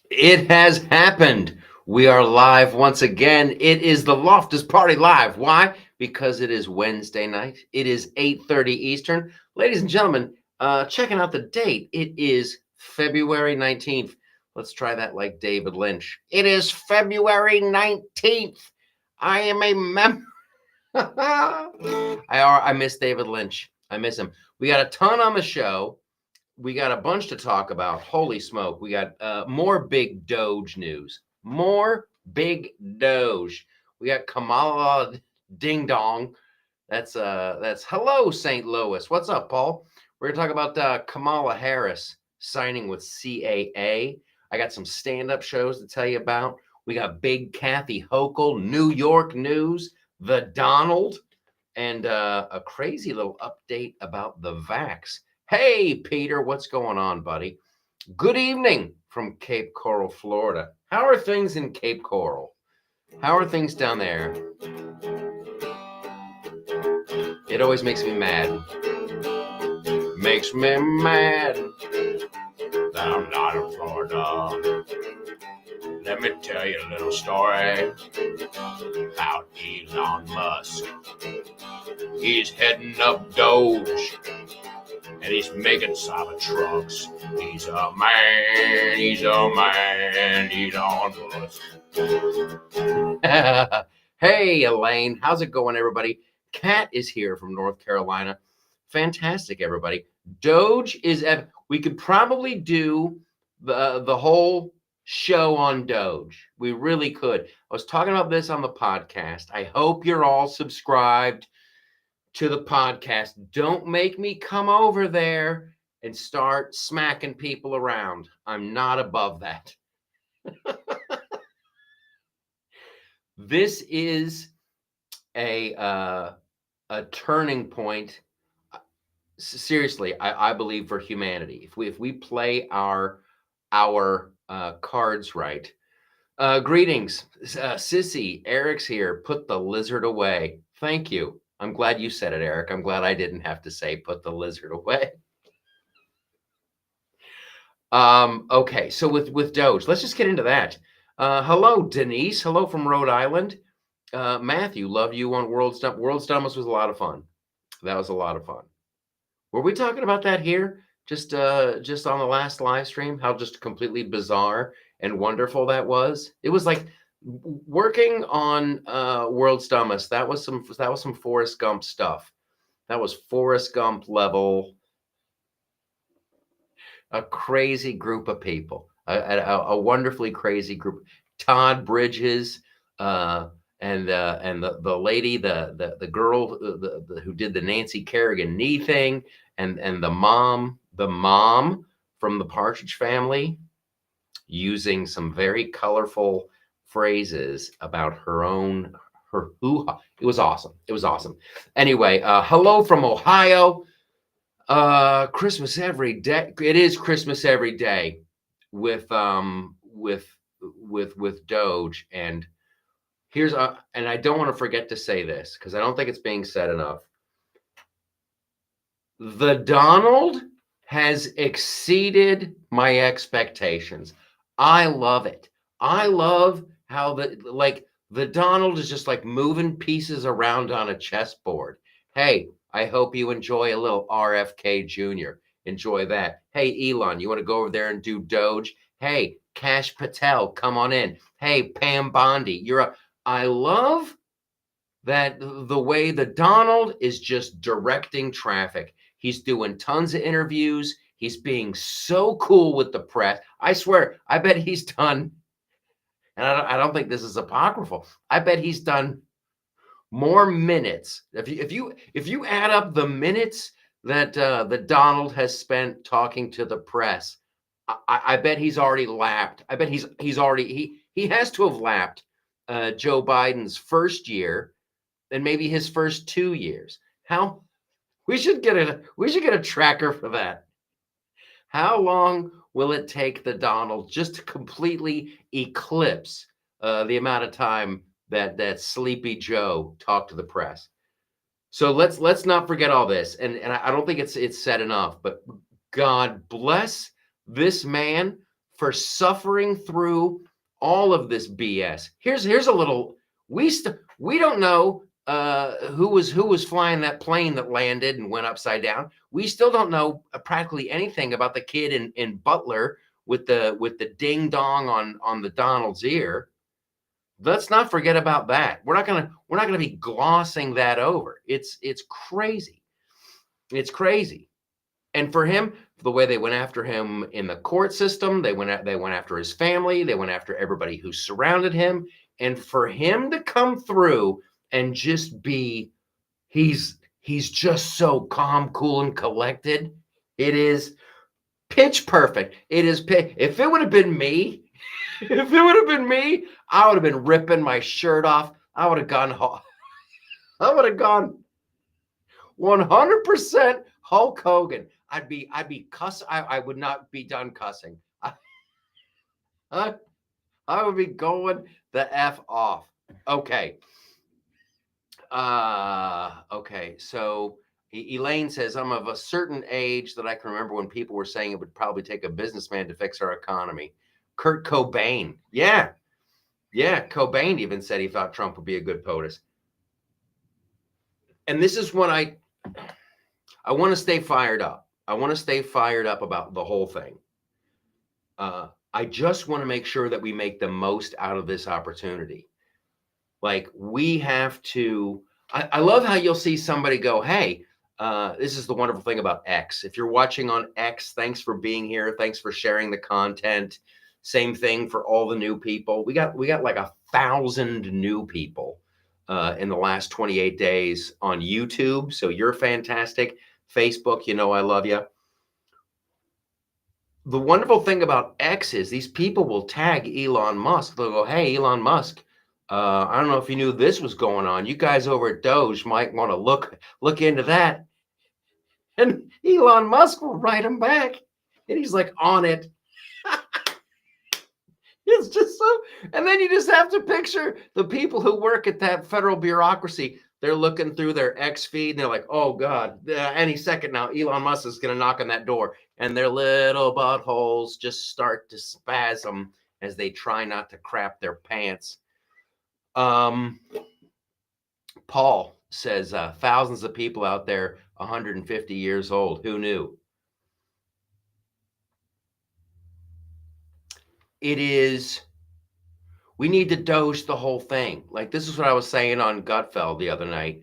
It has happened. We are live once again. It is the Loftus Party Live. Why? Because it is Wednesday night. It is 8:30 Eastern. Ladies and gentlemen, checking out the date. It is February 19th. Let's try that like David Lynch. It is February 19th. I am a member. I miss David Lynch. I miss him. We got a ton on the show. We got a bunch to talk about. Holy smoke. We got more big Doge news. More big Doge. We got Kamala Ding Dong. That's hello, St. Louis. What's up, Paul? We're gonna talk about Kamala Harris signing with CAA. I got some stand-up shows to tell you about. We got Big Kathy Hochul, New York news, the Donald, and a crazy little update about the vax. Hey, Peter, what's going on, buddy? Good evening from Cape Coral, Florida. How are things in Cape Coral? How are things down there? It always makes me mad. Makes me mad that I'm not in Florida. Let me tell you a little story about Elon Musk. He's heading up Doge, and he's making Cybertrucks. He's a man, Elon Musk. Hey, Elaine, how's it going, everybody? Kat is here from North Carolina. Fantastic, everybody. Doge is we could probably do the whole show on Doge. We really could. I was talking about this on the podcast. I hope you're all subscribed to the podcast. Don't make me come over there and start smacking people around. I'm not above that. This is a turning point. Seriously, I believe for humanity. If we play our cards right. Greetings, Sissy. Eric's here. Put the lizard away. Thank you. I'm glad you said it, Eric. I'm glad I didn't have to say put the lizard away. Okay, so with Doge, let's just get into that. Hello, Denise. Hello from Rhode Island. Matthew, love you on World Stump. World Stumps was a lot of fun. That was a lot of fun. Were we talking about that here? Just on the last live stream, how just completely bizarre and wonderful that was. It was like working on World Stummus. That was some Forrest Gump stuff. That was Forrest Gump level. A crazy group of people, a wonderfully crazy group. Todd Bridges, and the lady, the girl, who did the Nancy Kerrigan knee thing, and the mom from the Partridge Family, using some very colorful phrases about her hoo-ha. It was awesome. It was awesome. Anyway, hello from Ohio. Christmas every day. It is Christmas every day with Doge. And and I don't want to forget to say this because I don't think it's being said enough. The Donald has exceeded my expectations. I love it. I love how the Donald is just like moving pieces around on a chessboard. Hey, I hope you enjoy a little RFK Jr. Enjoy that. Hey, Elon, you want to go over there and do Doge? Hey, Cash Patel, come on in. Hey, Pam Bondi, I love that the way the Donald is just directing traffic. He's doing tons of interviews. He's being so cool with the press. I swear, I bet he's done, and I don't think this is apocryphal. I bet he's done more minutes. If you add up the minutes that the Donald has spent talking to the press, I bet he's already lapped. I bet he has to have lapped Joe Biden's first year and maybe his first 2 years. How we should get a tracker for that. How long will it take the Donald just to completely eclipse the amount of time that Sleepy Joe talked to the press? So let's not forget all this. And I don't think it's said enough, but God bless this man for suffering through all of this BS. Here's a little. We don't know who was flying that plane that landed and went upside down. We still don't know practically anything about the kid in Butler with the ding dong on the Donald's ear. Let's not forget about that. We're not gonna be glossing that over. It's crazy. It's crazy. And for him, the way they went after him in the court system, they went after his family, they went after everybody who surrounded him, and for him to come through and just be, he's just so calm, cool, and collected. It is pitch perfect. It is if it would have been me, I would have been ripping my shirt off. I would have gone 100% Hulk Hogan. I'd be cuss. I would not be done cussing. I would be going the F off. Okay. Okay. So Elaine says, I'm of a certain age that I can remember when people were saying it would probably take a businessman to fix our economy. Kurt Cobain. Yeah. Cobain even said he thought Trump would be a good POTUS. And this is when I want to stay fired up. I want to stay fired up about the whole thing. I just want to make sure that we make the most out of this opportunity. Like we have to, I love how you'll see somebody go, hey, this is the wonderful thing about X. If you're watching on X, thanks for being here. Thanks for sharing the content. Same thing for all the new people. We got like 1,000 new people in the last 28 days on YouTube. So you're fantastic. Facebook, you know I love you. The wonderful thing about X is these people will tag Elon Musk. They'll go, hey, Elon Musk, I don't know if you knew this was going on. You guys over at Doge might want to look into that. And Elon Musk will write him back. And he's like on it. It's just so, and then you just have to picture the people who work at that federal bureaucracy. They're looking through their X feed and they're like, oh God, any second now, Elon Musk is going to knock on that door. And their little buttholes just start to spasm as they try not to crap their pants. Paul says, thousands of people out there, 150 years old. Who knew? We need to Doge the whole thing. Like this is what I was saying on Gutfeld the other night,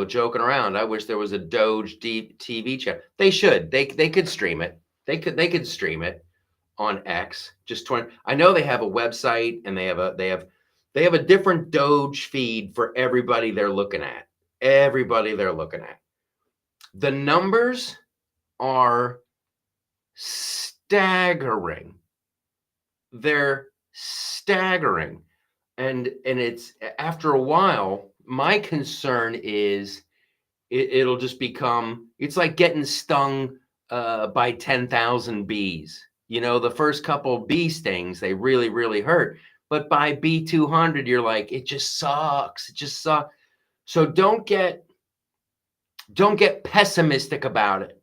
joking around. I wish there was a Doge TV channel. They should. They could stream it. They could stream it on X. I know they have a website and they have a different Doge feed for everybody they're looking at. The numbers are staggering. They're staggering. And it's after a while, my concern is it'll just become, it's like getting stung by 10,000 bees. The first couple bee stings, they really, really hurt. But by B200, you're like, it just sucks. It just sucks. So don't get pessimistic about it.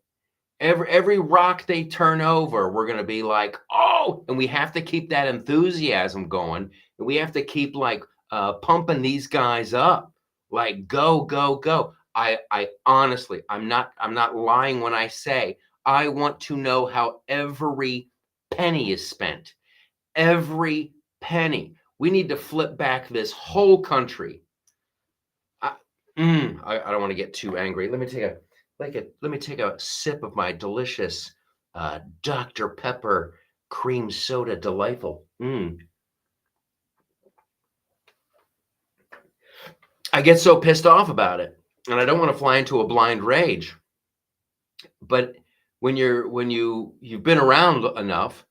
Every rock they turn over, we're going to be like, oh, and we have to keep that enthusiasm going. And we have to keep like pumping these guys up, like go. I honestly, I'm not lying when I say I want to know how every penny is spent. Every penny. We need to flip back this whole country. I don't want to get too angry. Let me take a sip of my delicious Dr. Pepper cream soda delightful. I get so pissed off about it, and I don't want to fly into a blind rage. But when you've been around enough,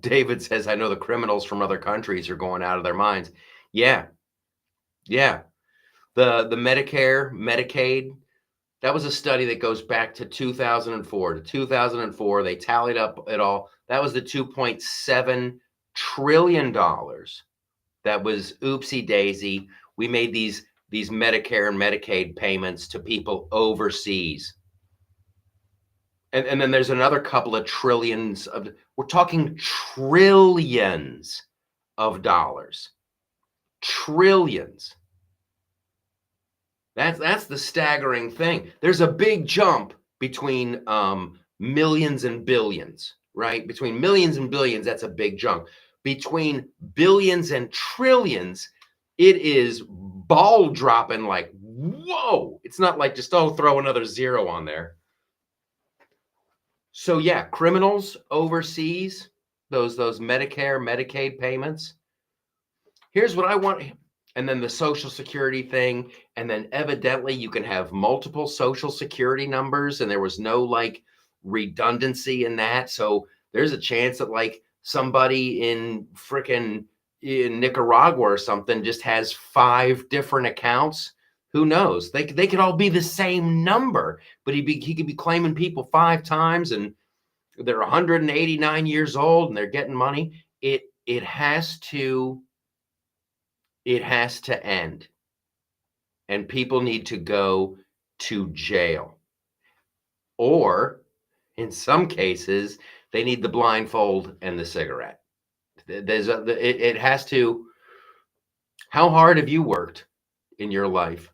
David says, I know the criminals from other countries are going out of their minds. Yeah. The Medicare, Medicaid, that was a study that goes back to 2004. To 2004, they tallied up it all. That was the $2.7 trillion. That was oopsie daisy. We made these Medicare and Medicaid payments to people overseas. And then there's another couple of trillions of, we're talking trillions of dollars. Trillions. That's the staggering thing. There's a big jump between millions and billions, right? Between millions and billions, that's a big jump. Between billions and trillions, it is ball dropping like, whoa. It's not like just, oh, throw another zero on there. So yeah, criminals overseas, those Medicare, Medicaid payments. Here's what I want. And then the Social Security thing. And then evidently you can have multiple Social Security numbers, and there was no like redundancy in that. So there's a chance that like somebody in frickin' in Nicaragua or something just has 5 different accounts. Who knows? They could all be the same number, but he could be claiming people 5 times, and they're 189 years old and they're getting money. It has to end, and people need to go to jail, or in some cases they need the blindfold and the cigarette. It has to. How hard have you worked in your life?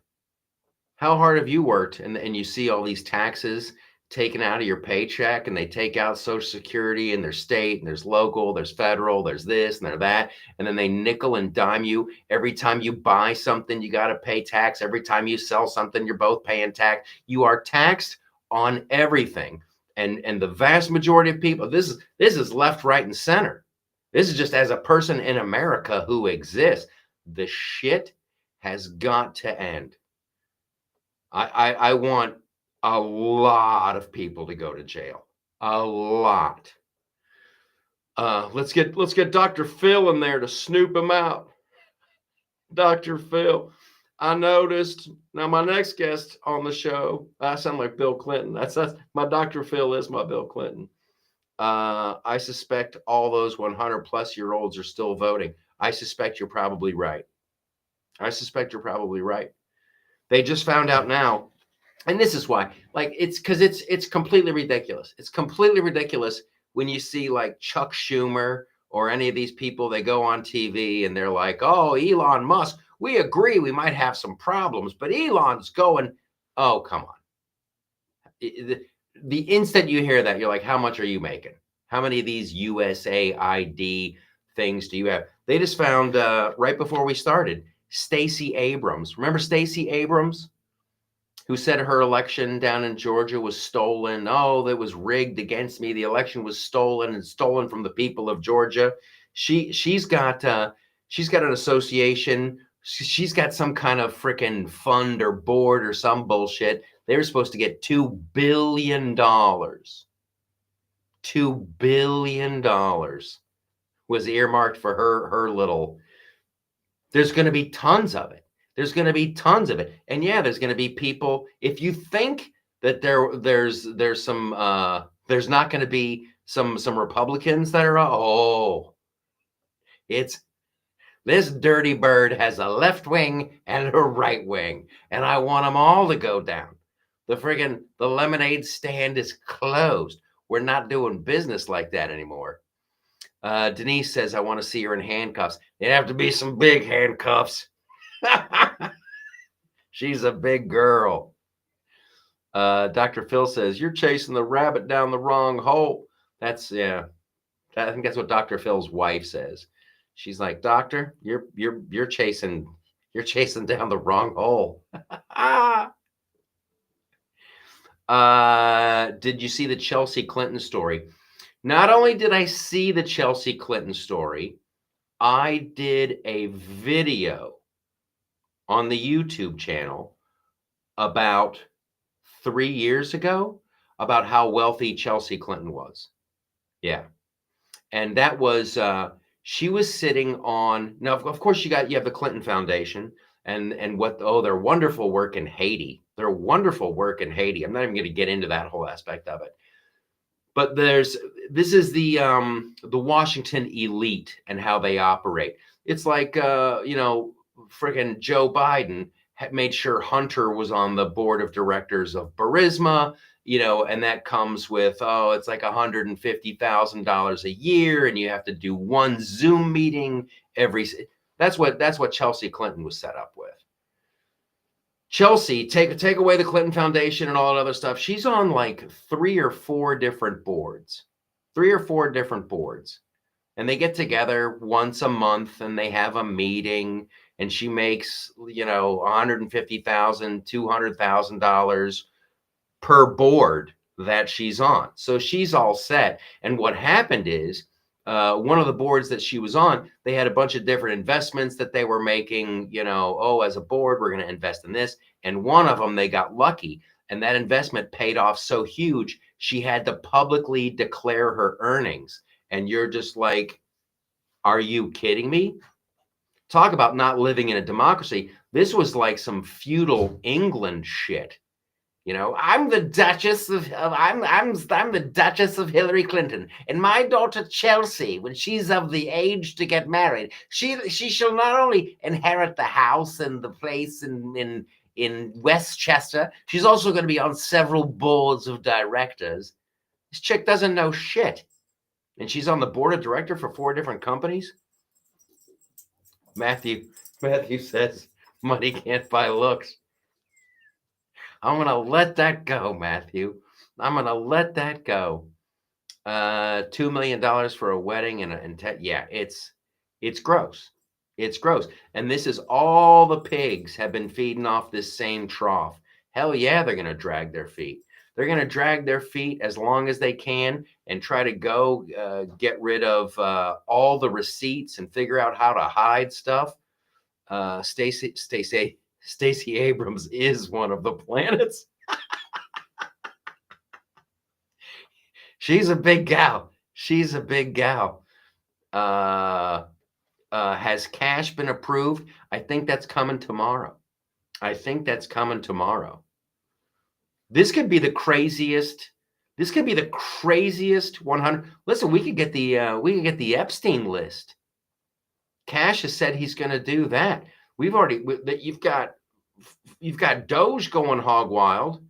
How hard have you worked? And you see all these taxes taken out of your paycheck, and they take out Social Security, and there's state, and there's local, there's federal, there's this and there's that, and then they nickel and dime you. Every time you buy something, you got to pay tax. Every time you sell something, you're both paying tax. You are taxed on everything, and the vast majority of people, this is left, right, and center. This is just as a person in America who exists. The shit has got to end. I want a lot of people to go to jail. A lot. Let's get Dr. Phil in there to snoop him out. Dr. Phil, I noticed. Now my next guest on the show, I sound like Bill Clinton. That's my Dr. Phil is my Bill Clinton. I suspect all those 100 plus year olds are still voting. I suspect you're probably right. They just found out now, and this is why, like, it's because it's completely ridiculous. It's completely ridiculous when you see like Chuck Schumer or any of these people. They go on TV and they're like, oh, Elon Musk, we agree we might have some problems, but Elon's going, oh, come on. The instant you hear that, you're like, how much are you making? How many of these USAID things do you have? They just found right before we started, Stacey Abrams. Remember Stacey Abrams, who said her election down in Georgia was stolen? Oh, that was rigged against me. The election was stolen, and stolen from the people of Georgia. She's got an association. She's got some kind of freaking fund or board or some bullshit. They were supposed to get $2 billion. $2 billion was earmarked for her little. There's going to be tons of it. And yeah, there's going to be people. If you think that there's some there's not going to be some Republicans that are, it's this dirty bird has a left wing and a right wing, and I want them all to go down. The lemonade stand is closed. We're not doing business like that anymore. Denise says, I want to see her in handcuffs. It'd have to be some big handcuffs. She's a big girl. Dr. Phil says, you're chasing the rabbit down the wrong hole. That's, yeah. I think that's what Dr. Phil's wife says. She's like, doctor, you're chasing down the wrong hole. Did you see the Chelsea Clinton story? Not only did I see the Chelsea Clinton story, I did a video on the YouTube channel about 3 years ago about how wealthy Chelsea Clinton was. Yeah. And that was, she was sitting on, now, of course, you have the Clinton Foundation and their wonderful work in Haiti. I'm not even going to get into that whole aspect of it. But this is the Washington elite and how they operate. It's like, friggin' Joe Biden had made sure Hunter was on the board of directors of Burisma, and that comes with, it's like $150,000 a year, and you have to do one Zoom meeting that's what Chelsea Clinton was set up with. Chelsea, take away the Clinton Foundation and all that other stuff. She's on like 3 or 4 different boards. And they get together once a month and they have a meeting, and she makes, $150,000, $200,000 per board that she's on. So she's all set. And what happened is, one of the boards that she was on, they had a bunch of different investments that they were making, as a board, we're going to invest in this. And one of them, they got lucky. And that investment paid off so huge, she had to publicly declare her earnings. And you're just like, are you kidding me? Talk about not living in a democracy. This was like some feudal England shit. I'm the Duchess of I'm the Duchess of Hillary Clinton, and my daughter Chelsea, when she's of the age to get married, she shall not only inherit the house and the place in Westchester, she's also going to be on several boards of directors. This chick doesn't know shit, and she's on the board of director for 4 different companies. Matthew says money can't buy looks. I'm going to let that go, Matthew. I'm going to let that go. $2 million for a wedding it's gross. It's gross. And this is all the pigs have been feeding off this same trough. Hell yeah, they're going to drag their feet. They're going to drag their feet as long as they can and try to go get rid of all the receipts and figure out how to hide stuff. Stacey Abrams is one of the planets. She's a big gal. Has cash been approved? I think that's coming tomorrow. This could be the craziest 100. Listen, we could get the Epstein list. Cash has said he's going to do that. You've got Doge going hog wild.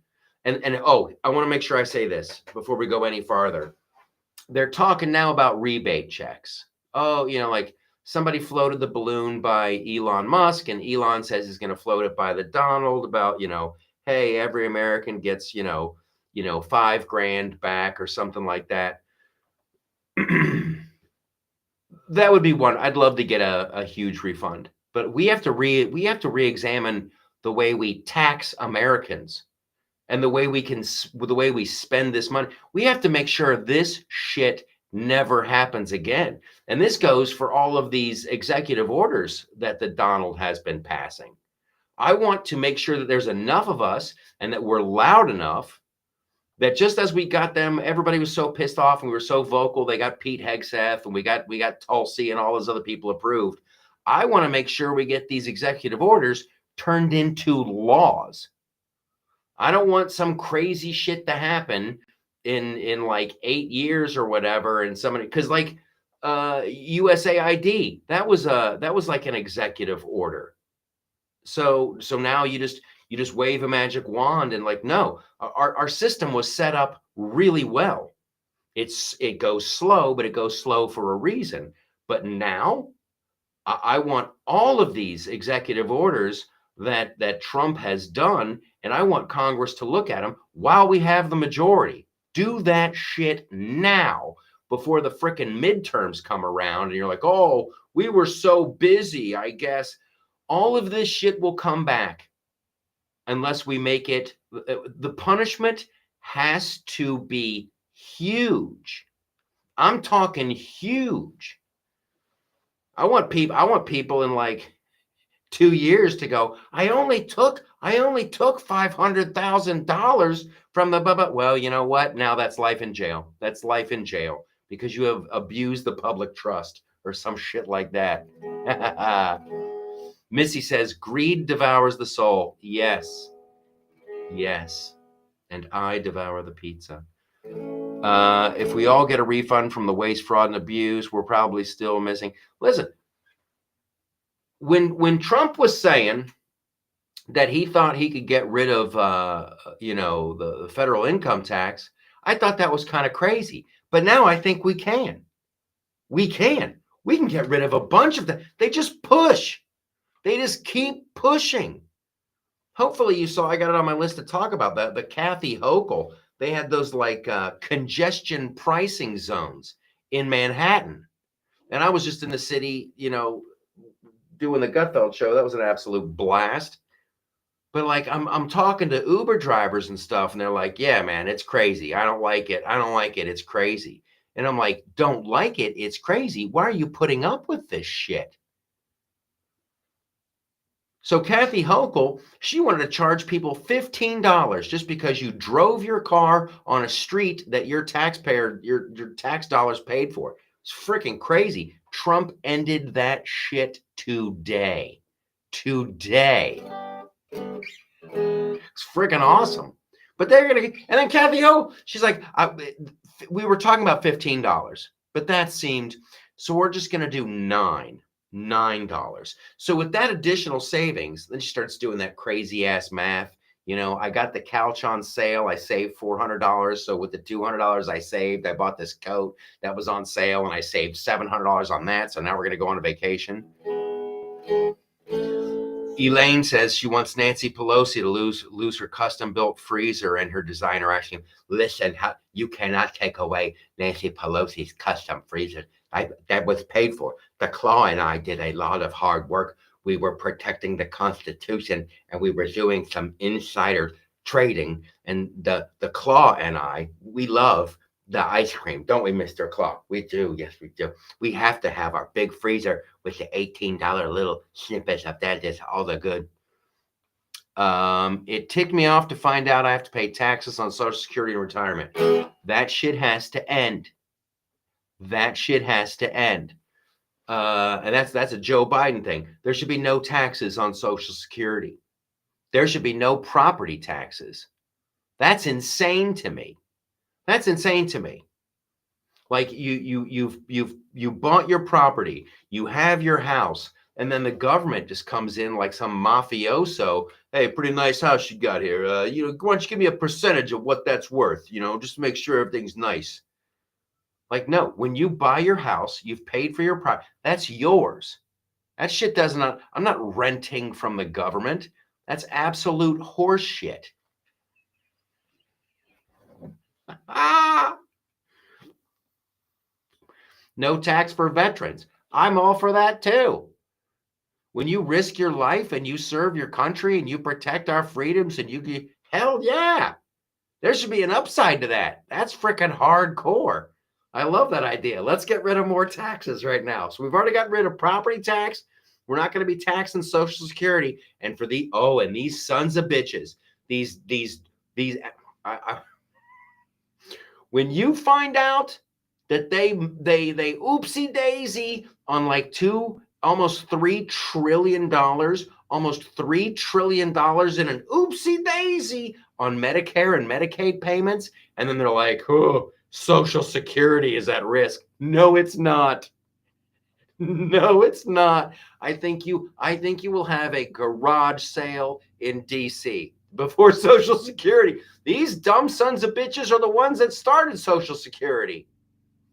And I want to make sure I say this before we go any farther. They're talking now about rebate checks. Like somebody floated the balloon by Elon Musk, and Elon says he's going to float it by the Donald about, hey, every American gets, $5,000 back or something like that. That would be one. I'd love to get a huge refund, but we have to re-examine the way we tax Americans and the way we spend this money. We have to make sure this shit never happens again. And this goes for all of these executive orders that the Donald has been passing. I want to make sure that there's enough of us and that we're loud enough that just as we got them, everybody was so pissed off and we were so vocal, they got Pete Hegseth and we got Tulsi and all those other people approved. I want to make sure we get these executive orders turned into laws. I don't want some crazy shit to happen in like 8 years or whatever, and somebody, because like USAID, that was like an executive order. So now you just wave a magic wand and like, no, our system was set up really well. It goes slow, but it goes slow for a reason. But now I want all of these executive orders that Trump has done, and I want Congress to look at them while we have the majority. Do that shit now before the frickin' midterms come around and you're like, oh, we were so busy, I guess. All of this shit will come back unless we make it. The punishment has to be huge. I'm talking huge. I want people in like 2 years to go, I only took $500,000 from the well, you know what? Now that's life in jail. That's life in jail because you have abused the public trust or some shit like that. Missy says, greed devours the soul. Yes. And I devour the pizza. If we all get a refund from the waste, fraud, and abuse, we're probably still missing. Listen, when Trump was saying that he thought he could get rid of, the federal income tax. I thought that was kind of crazy. But now I think we can. We can. We can get rid of a bunch of them. They just push. They just keep pushing. Hopefully you saw, I got it on my list to talk about that. The Kathy Hochul, they had those like congestion pricing zones in Manhattan. And I was just in the city, doing the Gutfeld show. That was an absolute blast. But like I'm talking to Uber drivers and stuff, and they're like, "Yeah, man, it's crazy. I don't like it. I don't like it. It's crazy." And I'm like, "Don't like it? It's crazy. Why are you putting up with this shit?" So Kathy Hochul, she wanted to charge people $15 just because you drove your car on a street that your tax dollars paid for. It's freaking crazy. Trump ended that shit today. Today. It's freaking awesome. But they're gonna, and then Kathy O, she's like, we were talking about $15, but that seemed, so we're just gonna do $9. So with that additional savings, then she starts doing that crazy ass math. I got the couch on sale. I saved $400. So with the $200 I saved, I bought this coat that was on sale, and I saved $700 on that. So now we're gonna go on a vacation. Elaine says she wants Nancy Pelosi to lose her custom-built freezer and her designer asking, listen, you cannot take away Nancy Pelosi's custom freezer. That was paid for. The Claw and I did a lot of hard work. We were protecting the Constitution, and we were doing some insider trading. And the Claw and I, we love the ice cream, don't we, Mr. Claw? We do. Yes, we do. We have to have our big freezer with the $18 little snippets of that. That's all the good. It ticked me off to find out I have to pay taxes on Social Security and retirement. That shit has to end. That shit has to end. And that's a Joe Biden thing. There should be no taxes on Social Security. There should be no property taxes. That's insane to me. That's insane to me. Like you bought your property, you have your house, and then the government just comes in like some mafioso. Hey, pretty nice house you got here. Why don't you give me a percentage of what that's worth? Just to make sure everything's nice. Like, no, when you buy your house, you've paid for your property. That's yours. That shit does not. I'm not renting from the government. That's absolute horse shit. No tax for veterans. I'm all for that too. When you risk your life and you serve your country and you protect our freedoms and hell yeah. There should be an upside to that. That's freaking hardcore. I love that idea. Let's get rid of more taxes right now. So we've already got rid of property tax. We're not going to be taxing Social Security. And for and these sons of bitches, when you find out that they oopsie daisy on like almost $3 trillion, almost $3 trillion in an oopsie daisy on Medicare and Medicaid payments. And then they're like, oh, Social Security is at risk. No, it's not. No, it's not. I think you will have a garage sale in DC before Social Security. These dumb sons of bitches are the ones that started Social Security.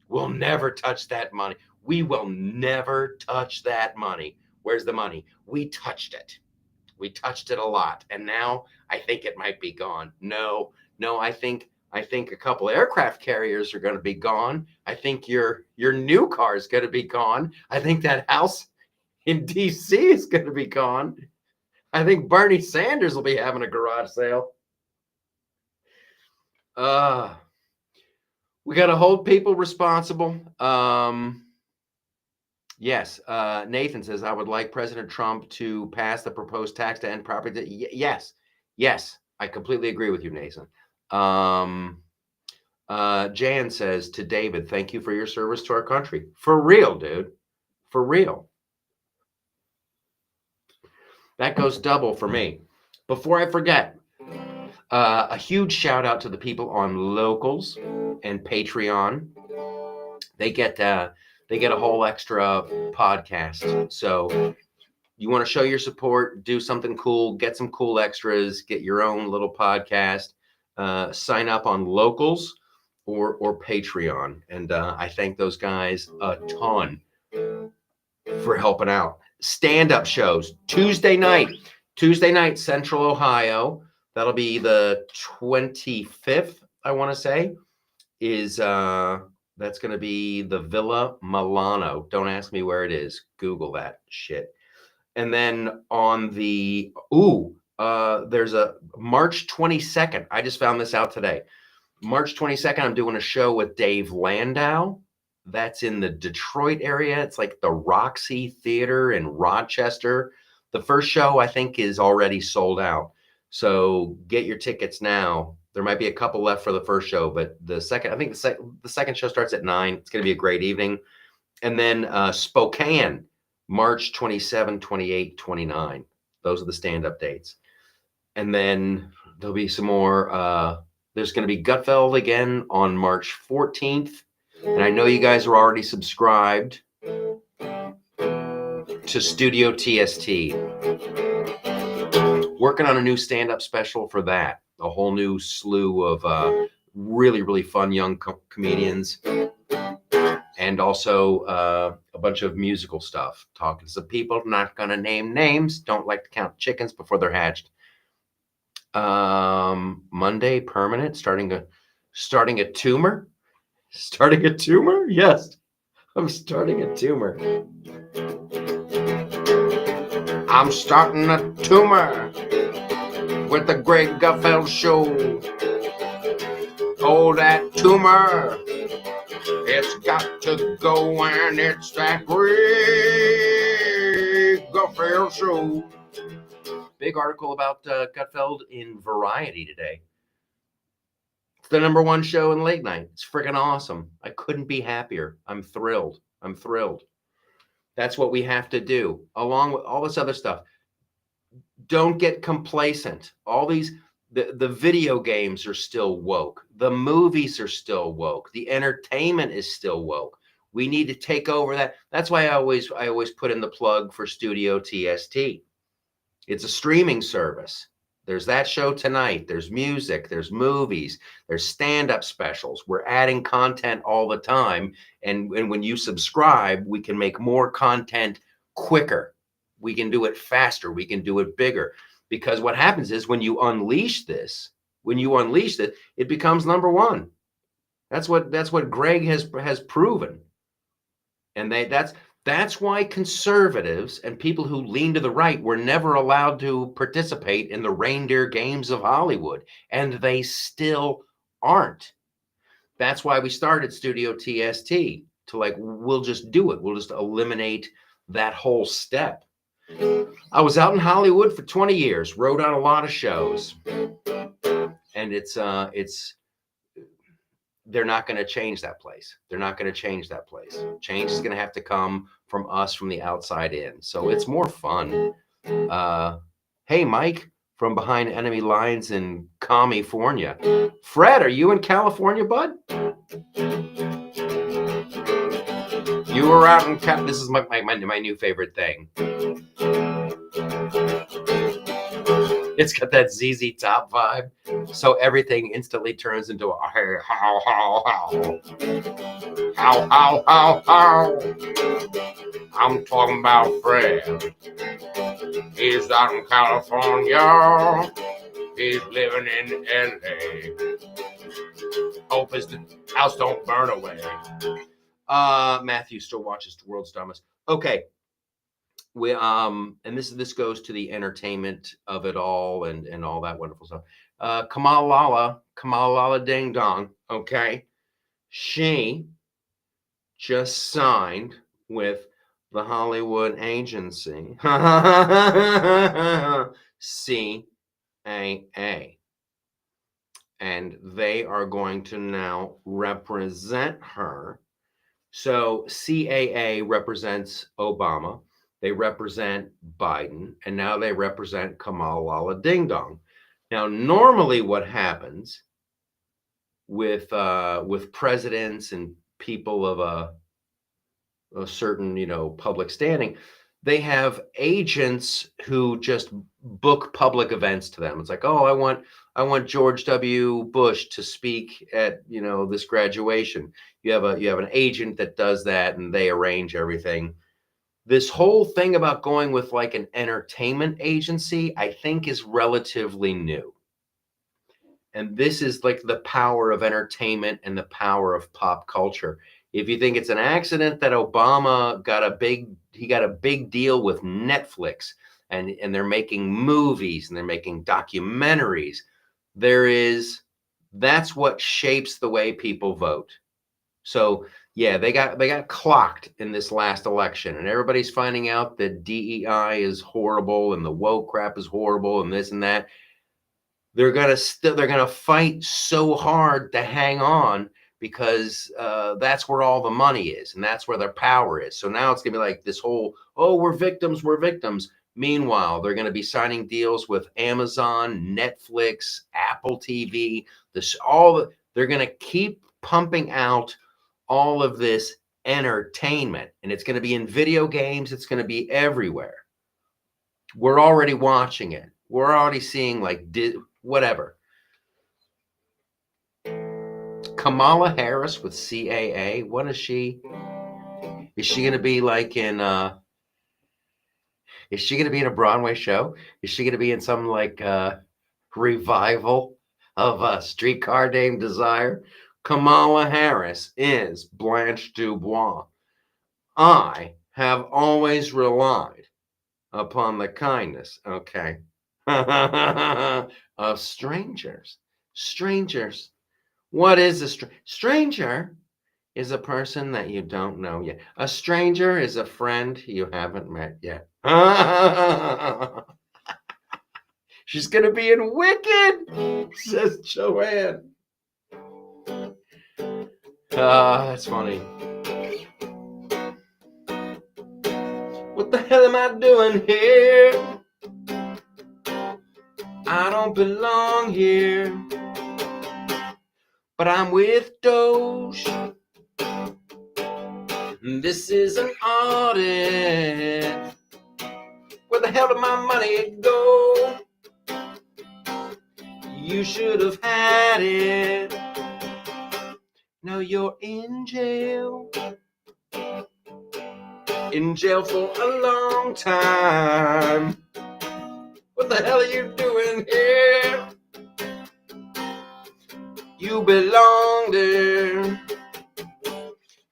We'll never touch that money. We will never touch that money. Where's the money? We touched it. We touched it a lot. And now I think it might be gone. No, I think a couple aircraft carriers are going to be gone. I think your new car is going to be gone. I think that house in DC is going to be gone. I think Bernie Sanders will be having a garage sale. We got to hold people responsible. Yes. Nathan says, I would like President Trump to pass the proposed tax to end property. Yes. I completely agree with you, Nathan. Jan says to David, thank you for your service to our country. For real, dude. For real. That goes double for me. Before I forget, a huge shout out to the people on Locals and Patreon. They get a whole extra podcast. So you want to show your support, do something cool, get some cool extras, get your own little podcast, sign up on Locals or Patreon. And I thank those guys a ton for helping out. Stand-up shows Tuesday night, Central Ohio. That'll be the 25th, I want to say, is that's going to be the Villa Milano. Don't ask me where it is. Google that shit. And then on the there's a March 22nd. I just found this out today. March 22nd, I'm doing a show with Dave Landau. That's in the Detroit area. It's like the Roxy Theater in Rochester. The first show, I think, is already sold out. So get your tickets now. There might be a couple left for the first show, but the second, I think the second show starts at 9. It's going to be a great evening. And then Spokane, March 27, 28, 29. Those are the stand-up dates. And then there'll be some more. There's going to be Gutfeld again on March 14th. And I know you guys are already subscribed to Studio TST. Working on a new stand-up special for that. A whole new slew of really, really fun young comedians. And also a bunch of musical stuff. Talking to some people, not going to name names. Don't like to count chickens before they're hatched. Monday, permanent, starting a tumor. Starting a tumor? Yes, I'm starting a tumor. I'm starting a tumor with the Greg Gutfeld Show. Oh, that tumor, it's got to go, and it's that Greg Gutfeld Show. Big article about Gutfeld in Variety today. It's the #1 show in late night. It's freaking awesome. I couldn't be happier. I'm thrilled. That's what we have to do, along with all this other stuff. Don't get complacent. All these, the video games are still woke. The movies are still woke. The entertainment is still woke. We need to take over that. That's why I always put in the plug for Studio TST. It's a streaming service. There's that show tonight. There's music. There's movies. There's stand-up specials. We're adding content all the time. And when you subscribe, we can make more content quicker. We can do it faster. We can do it bigger. Because what happens is when you unleash this, it becomes #1. That's what Greg has proven. And that's why conservatives and people who lean to the right were never allowed to participate in the reindeer games of Hollywood, and they still aren't. That's why we started Studio TST, to we'll just do it. We'll just eliminate that whole step. I was out in Hollywood for 20 years, wrote on a lot of shows, and they're not going to change that place. Change is going to have to come from us, from the outside in. So it's more fun. Hey, Mike from behind enemy lines in California. Fred, are you in California, bud? You were out in This is my new favorite thing. It's got that ZZ Top vibe, so everything instantly turns into a hey, how, how. I'm talking about Fred. He's out in California. He's living in LA. Hope his house don't burn away. Matthew still watches The World's Dumbest. Okay. We and this goes to the entertainment of it all and all that wonderful stuff. Kamala Ding Dong, okay, she just signed with the Hollywood agency CAA, and they are going to now represent her. So CAA represents Obama. They represent Biden, and now they represent Kamala Ding Dong. Now, normally what happens with presidents and people of a certain, public standing, they have agents who just book public events to them. It's like, oh, I want George W. Bush to speak at, this graduation. You have an agent that does that, and they arrange everything. This whole thing about going with like an entertainment agency, I think, is relatively new. And this is like the power of entertainment and the power of pop culture. If you think it's an accident that Obama got a big deal with Netflix, and they're making movies and they're making documentaries, that's what shapes the way people vote. So yeah, they got clocked in this last election, and everybody's finding out that DEI is horrible and the woke crap is horrible and this and that. They're gonna fight so hard to hang on, because that's where all the money is and that's where their power is. So now it's gonna be like this whole, oh, we're victims. Meanwhile, they're gonna be signing deals with Amazon, Netflix, Apple TV. They're gonna keep pumping out all of this entertainment, and it's gonna be in video games. It's gonna be everywhere. We're already watching it. We're already seeing like whatever. Kamala Harris with CAA. What is she? Is she going to be like in? Is she going to be in a Broadway show? Is she going to be in some like revival of a Streetcar Named Desire? Kamala Harris is Blanche Dubois. I have always relied upon the kindness, okay, of strangers. Strangers. What is a stranger? Is a person that you don't know yet. A stranger is a friend you haven't met yet. She's gonna be in Wicked, says Joanne. That's funny. What the hell am I doing here? I don't belong here. But I'm with Doge. This is an audit. Where the hell did my money go? You should have had it. Now you're in jail. In jail for a long time. What the hell are you doing here? You belong there.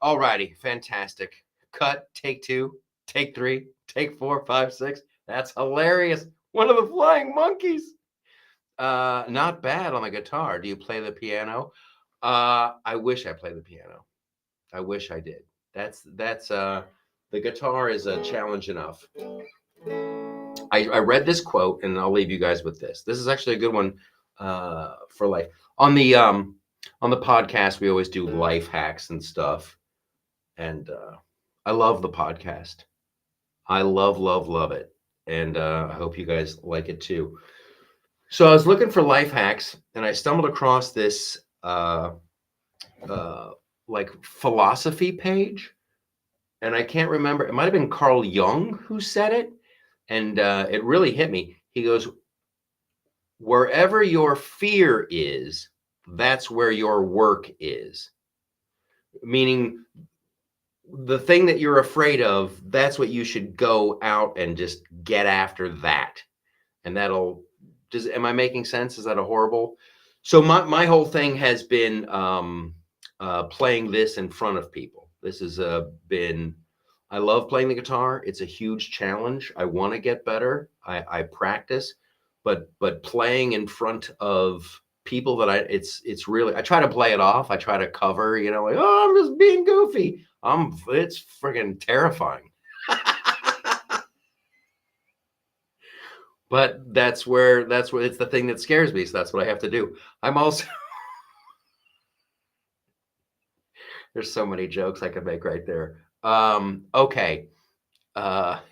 Alrighty, fantastic. Cut, take 2, take 3, take 4, 5, 6. That's hilarious. One of the flying monkeys. Not bad on the guitar. Do you play the piano? I wish I played the piano. I wish I did. That's the guitar is a challenge enough. I read this quote, and I'll leave you guys with this. This is actually a good one for life. On the podcast, we always do life hacks and stuff, and I love the podcast. I love it, and I hope you guys like it too. So I was looking for life hacks, and I stumbled across this like philosophy page, and I can't remember. It might have been Carl Jung who said it, and it really hit me. He goes, "Wherever your fear is, that's where your work is." Meaning, the thing that you're afraid of, that's what you should go out and just get after that. And am I making sense? Is that a horrible? So my whole thing has been playing this in front of people. This has been, I love playing the guitar. It's a huge challenge. I want to get better. I practice, but playing in front of people that it's really, I try to play it off. I try to cover, like, oh, I'm just being goofy. It's freaking terrifying. But that's where it's the thing that scares me. So that's what I have to do. I'm also, there's so many jokes I could make right there. Okay.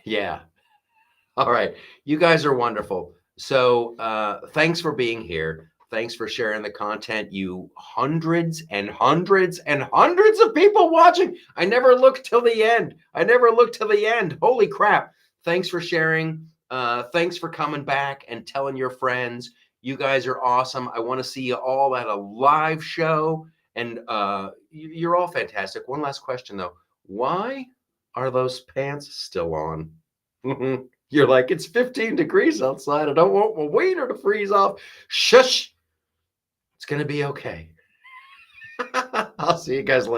Yeah. All right. You guys are wonderful. So thanks for being here. Thanks for sharing the content. You hundreds and hundreds and hundreds of people watching. I never looked till the end. Holy crap. thanks for sharing. Thanks for coming back and telling your friends. You guys are awesome. I want to see you all at a live show. And you're all fantastic. One last question, though. Why are those pants still on? You're like, it's 15 degrees outside. I don't want my wiener to freeze off. Shush. It's going to be okay. I'll see you guys later.